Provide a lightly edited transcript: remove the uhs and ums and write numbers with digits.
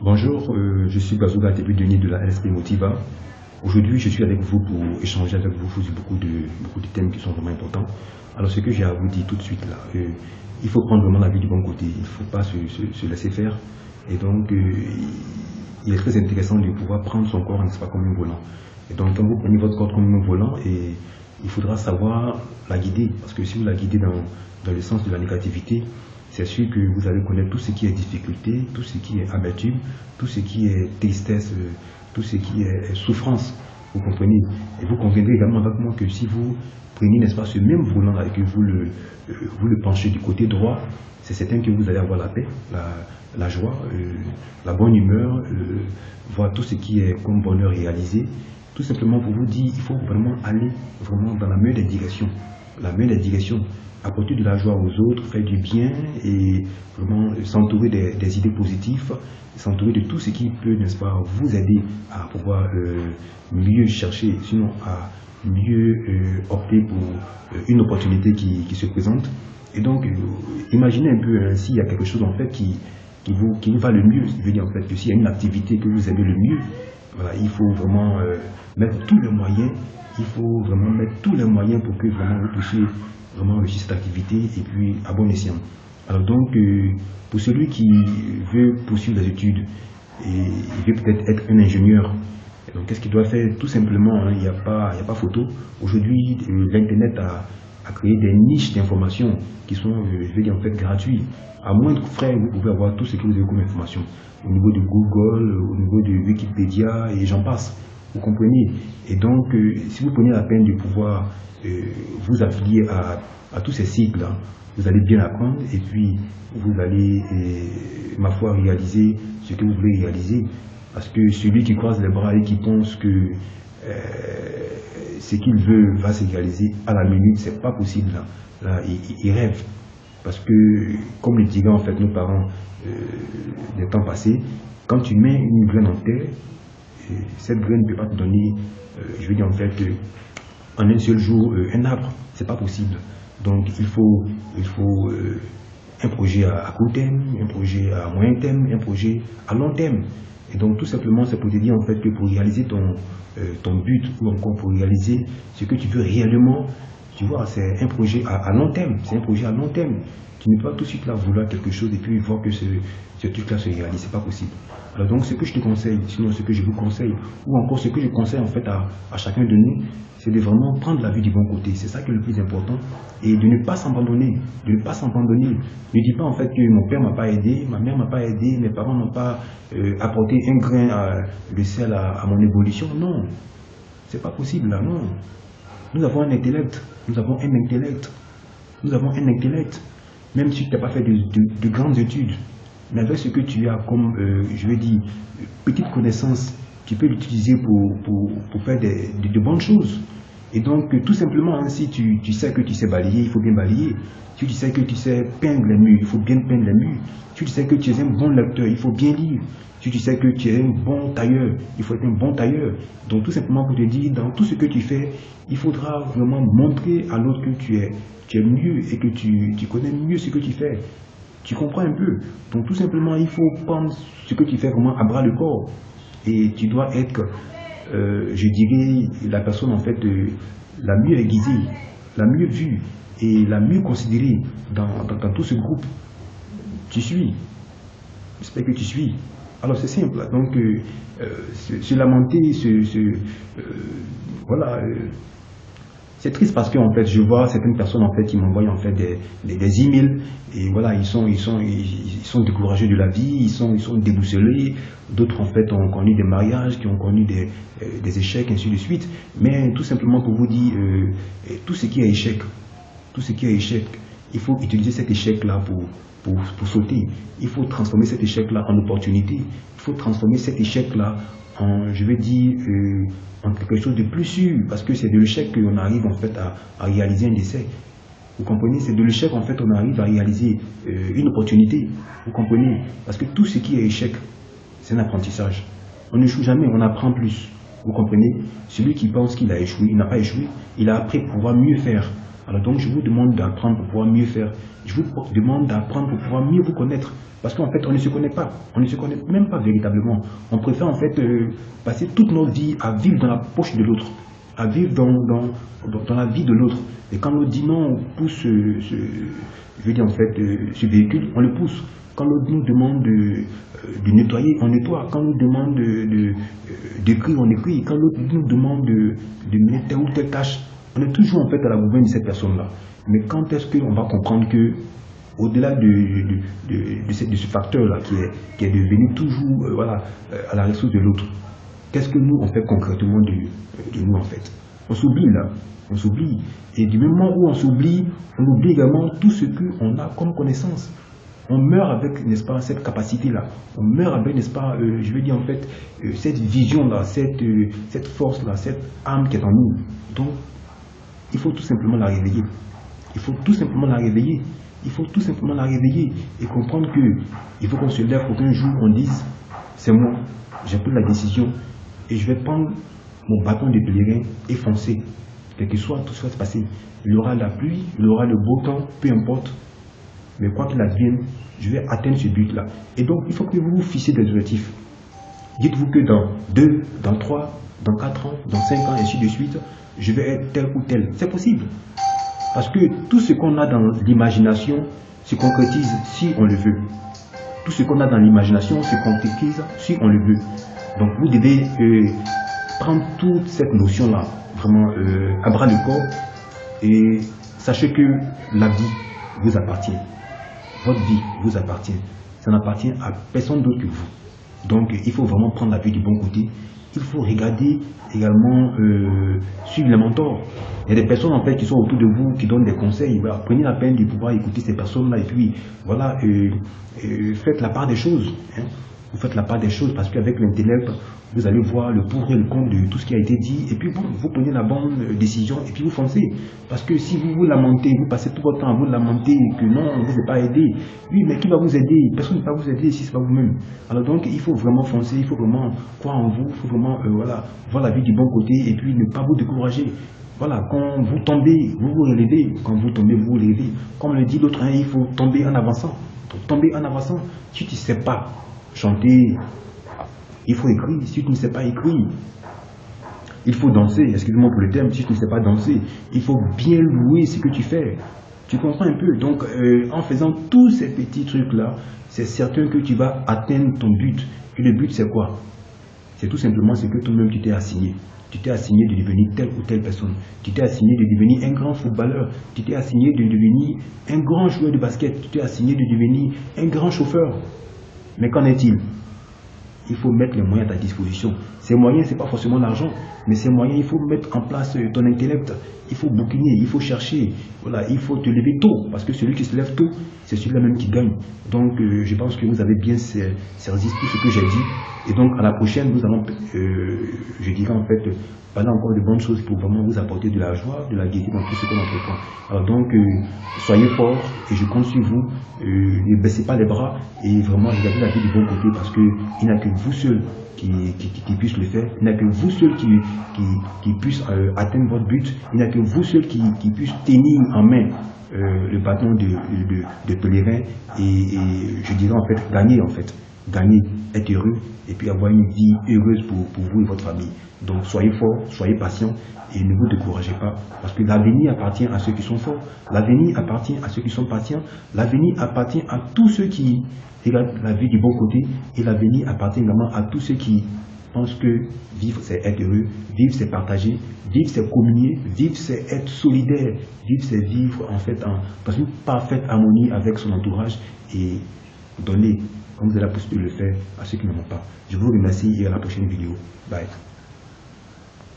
Bonjour, je suis Bazouga début Denis de la LSP Motiva. Aujourd'hui, je suis avec vous pour échanger avec vous sur beaucoup de thèmes qui sont vraiment importants. Alors, ce que j'ai à vous dire tout de suite là, il faut prendre vraiment la vie du bon côté, il ne faut pas se laisser faire. Et donc, il est très intéressant de pouvoir prendre son corps, n'est-ce pas, comme un volant. Et donc, quand vous prenez votre corps comme un volant, il faudra savoir la guider, parce que si vous la guidez dans le sens de la négativité, c'est sûr que vous allez connaître tout ce qui est difficulté, tout ce qui est amertume, tout ce qui est tristesse, tout ce qui est souffrance, vous comprenez. Et vous conviendrez également avec moi que si vous prenez, n'est-ce pas, ce même volant-là et que vous le penchez du côté droit, c'est certain que vous allez avoir la paix, la joie, la bonne humeur, voir tout ce qui est comme bonheur réalisé. Tout simplement pour vous dire, il faut vraiment aller vraiment dans la meilleure des directions. La meilleure des directions. Apporter de la joie aux autres, faire du bien et vraiment s'entourer des idées positives, s'entourer de tout ce qui peut, n'est-ce pas, vous aider à pouvoir mieux chercher, sinon à mieux opter pour une opportunité qui se présente. Et donc, imaginez un peu s'il y a quelque chose en fait qui vous va le mieux. Je veux dire en fait que s'il y a une activité que vous aimez le mieux, voilà, il faut vraiment mettre tous les moyens, pour que vraiment vous puissiez vraiment réussir cette activité et puis à bon escient. Alors donc, pour celui qui veut poursuivre les études et il veut peut-être être un ingénieur, donc qu'est-ce qu'il doit faire? Tout simplement, il n'y a pas photo. Aujourd'hui, l'Internet a créé des niches d'informations qui sont, je vais dire en fait, gratuits. À moindre frais, vous pouvez avoir tout ce que vous avez comme information. Au niveau de Google, au niveau de Wikipédia et j'en passe. Vous comprenez? Et donc, si vous prenez la peine de pouvoir vous affilier à tous ces sites-là, vous allez bien apprendre et puis vous allez, ma foi, réaliser ce que vous voulez réaliser. Parce que celui qui croise les bras et qui pense que ce qu'il veut va se réaliser à la minute, c'est pas possible. Là il rêve. Parce que, comme le disaient en fait nos parents des temps passés, quand tu mets une graine en terre, cette graine ne peut pas te donner, je veux dire en fait, en un seul jour, un arbre. C'est pas possible. Donc il faut un projet à court terme, un projet à moyen terme, un projet à long terme. Et donc tout simplement, c'est pour te dire en fait que pour réaliser ton but ou encore pour réaliser ce que tu veux réellement, tu vois, c'est un projet à long terme. C'est un projet à long terme. Tu ne peux pas tout de suite là vouloir quelque chose et puis voir que ce truc-là se réalise. C'est pas possible. Alors donc ce que je te conseille, sinon ce que je vous conseille, ou encore ce que je conseille en fait à chacun de nous, c'est de vraiment prendre la vie du bon côté. C'est ça qui est le plus important. Et de ne pas s'abandonner. De ne pas s'abandonner. Ne dis pas en fait que mon père m'a pas aidé, ma mère m'a pas aidé, mes parents n'ont pas apporté un grain de sel à mon évolution. Non. C'est pas possible là, non. Nous avons un intellect. Nous avons un intellect. Nous avons un intellect. Même si tu n'as pas fait de grandes études, mais avec ce que tu as comme, je veux dire, petite connaissance, tu peux l'utiliser pour faire de bonnes choses. Et donc, tout simplement, hein, si tu sais que tu sais balayer, il faut bien balayer. Si tu sais que tu sais peindre les murs, il faut bien peindre les murs. Si tu sais que tu es un bon lecteur, il faut bien lire. Si tu sais que tu es un bon tailleur, il faut être un bon tailleur. Donc, tout simplement pour te dire, dans tout ce que tu fais, il faudra vraiment montrer à l'autre que tu es mieux et que tu connais mieux ce que tu fais. Tu comprends un peu. Donc, tout simplement, il faut prendre ce que tu fais vraiment à bras le corps. Et tu dois être, je dirais, la personne en fait la mieux aiguisée, la mieux vue et la mieux considérée dans tout ce groupe. Tu suis. J'espère que tu suis. Alors c'est simple. Donc se lamenter, voilà. C'est triste parce que en fait, je vois certaines personnes en fait qui m'envoient en fait des emails et voilà, ils sont découragés de la vie, ils sont déboussolés. D'autres en fait ont connu des mariages, qui ont connu des échecs, ainsi de suite. Mais tout simplement pour vous dire, tout ce qui est échec, il faut utiliser cet échec-là pour sauter. Il faut transformer cet échec-là en opportunité. Il faut transformer cet échec-là en, je vais dire, en quelque chose de plus sûr, parce que c'est de l'échec qu'on arrive en fait à réaliser un essai. Vous comprenez? C'est de l'échec en fait on arrive à réaliser une opportunité. Vous comprenez? Parce que tout ce qui est échec, c'est un apprentissage. On n'échoue jamais, on apprend plus. Vous comprenez? Celui qui pense qu'il a échoué, il n'a pas échoué, il a appris à pouvoir mieux faire. Alors donc, je vous demande d'apprendre pour pouvoir mieux faire. Je vous demande d'apprendre pour pouvoir mieux vous connaître. Parce qu'en fait, on ne se connaît pas. On ne se connaît même pas véritablement. On préfère en fait passer toute notre vie à vivre dans la poche de l'autre, à vivre dans la vie de l'autre. Et quand l'autre dit non, on pousse je veux dire en fait, ce véhicule, on le pousse. Quand l'autre nous demande de nettoyer, on nettoie. Quand l'autre demande d'écrire, on écrit. Quand l'autre nous demande de mener telle ou telle tâche, on est toujours en fait à la bouvaine de cette personne-là. Mais quand est-ce qu'on va comprendre que, au-delà de ce facteur-là qui est devenu toujours à la ressource de l'autre, qu'est-ce que nous on fait concrètement de nous en fait? On s'oublie là, on s'oublie. Et du moment où on s'oublie, on oublie également tout ce qu'on a comme connaissance. On meurt avec, n'est-ce pas, cette capacité-là. On meurt avec, n'est-ce pas, je veux dire en fait, cette vision-là, cette force-là, cette âme qui est en nous. Donc, il faut tout simplement la réveiller. Il faut tout simplement la réveiller. Il faut tout simplement la réveiller et comprendre que il faut qu'on se lève pour qu'un jour on dise, c'est moi, j'ai pris la décision et je vais prendre mon bâton de pèlerin et foncer. Quel que soit tout ce qui va se passer. Il y aura la pluie, il y aura le beau temps, peu importe. Mais quoi qu'il advienne, je vais atteindre ce but-là. Et donc, il faut que vous vous fixiez des objectifs. Dites-vous que dans 2, dans 3, dans 4 ans, dans 5 ans, et ainsi de suite, je vais être tel ou tel. C'est possible. Parce que tout ce qu'on a dans l'imagination se concrétise si on le veut. Tout ce qu'on a dans l'imagination se concrétise si on le veut. Donc, vous devez prendre toute cette notion-là, vraiment à bras le corps, et sachez que la vie vous appartient. Votre vie vous appartient. Ça n'appartient à personne d'autre que vous. Donc, il faut vraiment prendre la vie du bon côté. Il faut regarder également, suivre les mentors. Il y a des personnes en fait qui sont autour de vous, qui donnent des conseils. Voilà, prenez la peine de pouvoir écouter ces personnes-là et puis voilà, faites la part des choses. Hein. Vous faites la part des choses parce qu'avec l'intellect, vous allez voir le pour et le contre de tout ce qui a été dit et puis vous prenez la bonne décision et puis vous foncez. Parce que si vous vous lamentez, vous passez tout votre temps à vous lamenter que non, on ne vous a pas aidé. Oui, mais qui va vous aider? Personne ne va vous aider si ce n'est pas vous-même. Alors donc, il faut vraiment foncer, il faut vraiment croire en vous, il faut vraiment voilà, voir la vie du bon côté et puis ne pas vous décourager. Voilà, quand vous tombez, vous vous relevez. Quand vous tombez, vous vous relevez. Comme le dit l'autre, hein, il faut tomber en avançant. Donc, tomber en avançant. Si tu ne sais pas chanter, il faut écrire. Si tu ne sais pas écrire, il faut danser. Excusez-moi pour le terme. Si tu ne sais pas danser, il faut bien louer ce que tu fais. Tu comprends un peu? Donc, en faisant tous ces petits trucs-là, c'est certain que tu vas atteindre ton but. Et le but, c'est quoi? C'est tout simplement ce que toi-même tu t'es assigné. Tu t'es assigné de devenir telle ou telle personne. Tu t'es assigné de devenir un grand footballeur. Tu t'es assigné de devenir un grand joueur de basket. Tu t'es assigné de devenir un grand chauffeur. Mais qu'en est-il? Il faut mettre les moyens à ta disposition. Ces moyens, ce n'est pas forcément l'argent, mais ces moyens, il faut mettre en place ton intellect. Il faut bouquiner, il faut chercher. Voilà, il faut te lever tôt, parce que celui qui se lève tôt, c'est celui-là même qui gagne. Donc, je pense que vous avez bien saisi tout ce que j'ai dit. Et donc, à la prochaine, nous allons, je dirais en fait, parler encore de bonnes choses pour vraiment vous apporter de la joie, de la gaieté dans tout ce qu'on entreprend. Alors donc, soyez forts et je compte sur vous. Ne baissez pas les bras et vraiment regardez la vie du bon côté parce qu'il n'y a que vous seuls qui puissent le faire. Il n'y a que vous seuls qui puissent atteindre votre but. Il n'y a que vous seuls qui puissent tenir en main le bâton de pèlerin et je dirais en fait gagner, être heureux et puis avoir une vie heureuse pour vous et votre famille. Donc soyez forts, soyez patients et ne vous découragez pas parce que l'avenir appartient à ceux qui sont forts, l'avenir appartient à ceux qui sont patients, l'avenir appartient à tous ceux qui regardent la vie du bon côté et l'avenir appartient également à tous ceux qui pensent que vivre c'est être heureux, vivre c'est partager, vivre c'est communier, vivre c'est être solidaire, vivre c'est vivre en fait dans une parfaite harmonie avec son entourage et donner comme vous avez la possibilité de le faire à ceux qui n'en ont pas. Je vous remercie et à la prochaine vidéo. Bye.